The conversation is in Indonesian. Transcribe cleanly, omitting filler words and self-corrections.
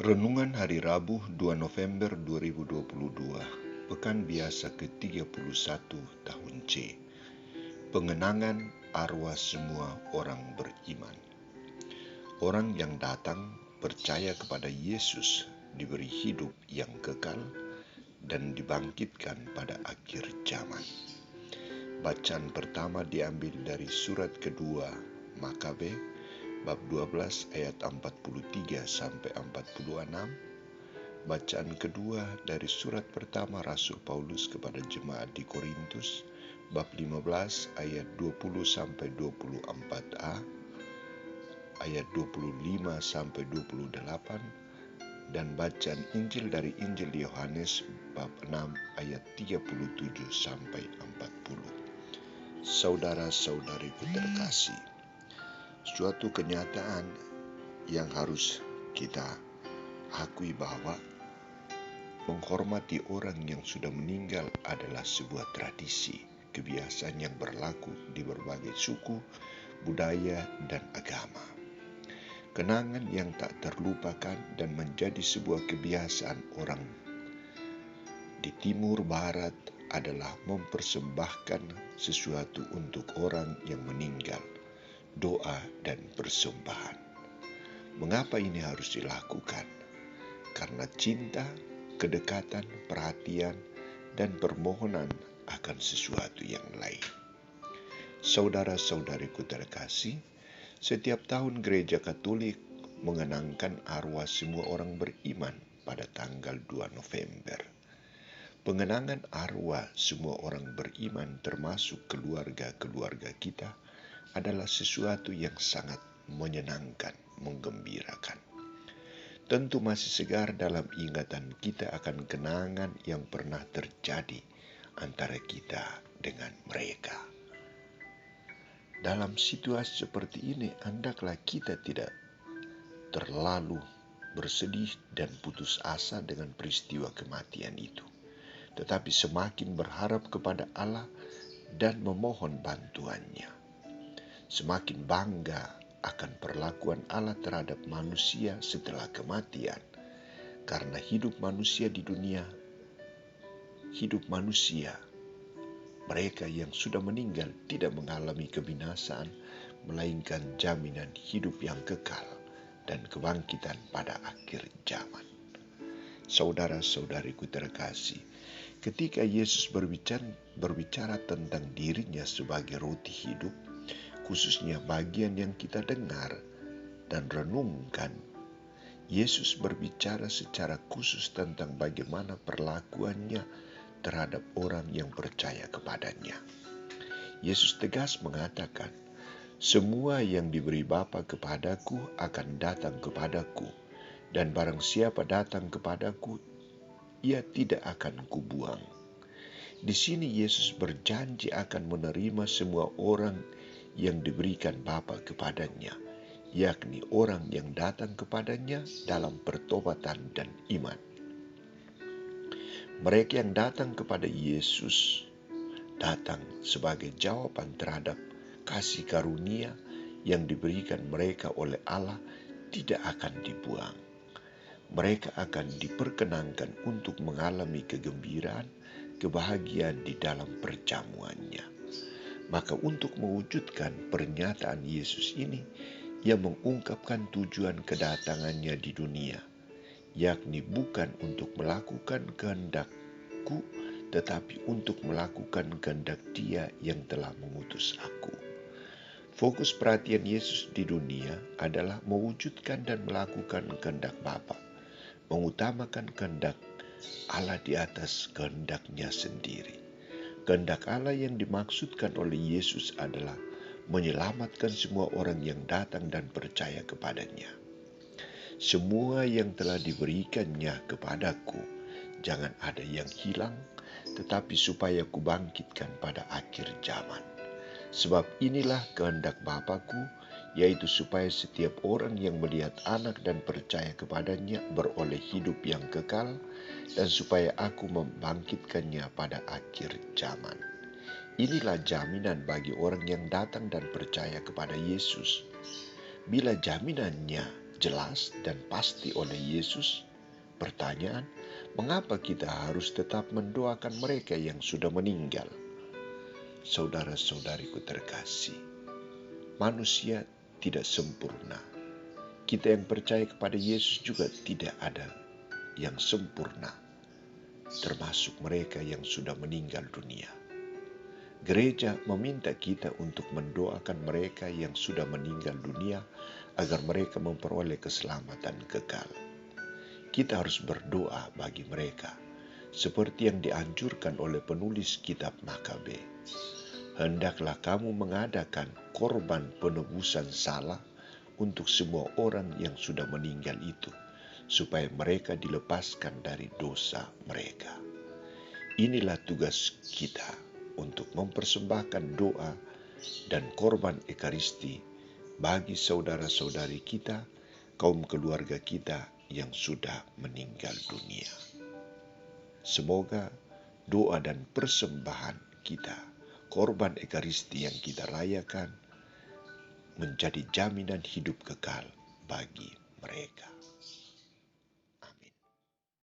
Renungan Hari Rabu 2 November 2022, Pekan Biasa ke-31 tahun C. Pengenangan arwah semua orang beriman. Orang yang datang percaya kepada Yesus diberi hidup yang kekal dan dibangkitkan pada akhir zaman. Bacaan pertama diambil dari surat kedua Makabe bab 12 ayat 43 sampai 46. Bacaan kedua dari surat pertama Rasul Paulus kepada jemaat di Korintus bab 15 ayat 20 sampai 24a, ayat 25 sampai 28, dan bacaan Injil dari Injil Yohanes bab 6 ayat 37 sampai 40. Saudara-saudariku terkasih, suatu kenyataan yang harus kita akui bahwa menghormati orang yang sudah meninggal adalah sebuah tradisi, kebiasaan yang berlaku di berbagai suku, budaya, dan agama. Kenangan yang tak terlupakan dan menjadi sebuah kebiasaan orang di timur barat adalah mempersembahkan sesuatu untuk orang yang meninggal, doa dan persembahan. Mengapa ini harus dilakukan? Karena cinta, kedekatan, perhatian, dan permohonan akan sesuatu yang lain. Saudara-saudariku terkasih, setiap tahun Gereja Katolik mengenangkan arwah semua orang beriman pada tanggal 2 November. Pengenangan arwah semua orang beriman termasuk keluarga-keluarga kita adalah sesuatu yang sangat menyenangkan, menggembirakan. Tentu masih segar dalam ingatan kita akan kenangan yang pernah terjadi antara kita dengan mereka. Dalam situasi seperti ini, hendaklah kita tidak terlalu bersedih dan putus asa dengan peristiwa kematian itu, tetapi semakin berharap kepada Allah dan memohon bantuannya. Semakin bangga akan perlakuan Allah terhadap manusia setelah kematian, karena hidup manusia di dunia, hidup manusia, mereka yang sudah meninggal tidak mengalami kebinasaan, melainkan jaminan hidup yang kekal dan kebangkitan pada akhir zaman. Saudara-saudariku terkasih, ketika Yesus berbicara tentang dirinya sebagai roti hidup, khususnya bagian yang kita dengar dan renungkan, Yesus berbicara secara khusus tentang bagaimana perlakuannya terhadap orang yang percaya kepadanya. Yesus tegas mengatakan, "Semua yang diberi Bapa kepadaku akan datang kepadaku, dan barang siapa datang kepadaku, ia tidak akan kubuang." Di sini Yesus berjanji akan menerima semua orang yang diberikan Bapa kepadanya, yakni orang yang datang kepadanya dalam pertobatan dan iman. Mereka yang datang kepada Yesus datang sebagai jawaban terhadap kasih karunia yang diberikan mereka oleh Allah tidak akan dibuang. Mereka akan diperkenankan untuk mengalami kegembiraan, kebahagiaan di dalam perjamuannya. Maka untuk mewujudkan pernyataan Yesus ini, Ia mengungkapkan tujuan kedatangannya di dunia, yakni bukan untuk melakukan kehendakku, tetapi untuk melakukan kehendak Dia yang telah mengutus aku. Fokus perhatian Yesus di dunia adalah mewujudkan dan melakukan kehendak Bapa, mengutamakan kehendak Allah di atas kehendaknya sendiri. Kehendak Allah yang dimaksudkan oleh Yesus adalah menyelamatkan semua orang yang datang dan percaya kepadanya. Semua yang telah diberikannya kepadaku, jangan ada yang hilang, tetapi supaya kubangkitkan pada akhir zaman. Sebab inilah kehendak Bapa-Ku, yaitu supaya setiap orang yang melihat Anak dan percaya kepadanya beroleh hidup yang kekal, dan supaya Aku membangkitkannya pada akhir zaman. Inilah jaminan bagi orang yang datang dan percaya kepada Yesus. Bila jaminannya jelas dan pasti oleh Yesus. Pertanyaan, mengapa kita harus tetap mendoakan mereka yang sudah meninggal? Saudara-saudariku terkasih, manusia tidak sempurna. Kita yang percaya kepada Yesus juga tidak ada yang sempurna, termasuk mereka yang sudah meninggal dunia. Gereja meminta kita untuk mendoakan mereka yang sudah meninggal dunia agar mereka memperoleh keselamatan kekal. Kita harus berdoa bagi mereka, seperti yang dianjurkan oleh penulis kitab Makabe. Hendaklah kamu mengadakan korban penebusan salah untuk semua orang yang sudah meninggal itu, supaya mereka dilepaskan dari dosa mereka. Inilah tugas kita untuk mempersembahkan doa dan korban Ekaristi bagi saudara-saudari kita, kaum keluarga kita yang sudah meninggal dunia. Semoga doa dan persembahan kita, korban Ekaristi yang kita rayakan, menjadi jaminan hidup kekal bagi mereka.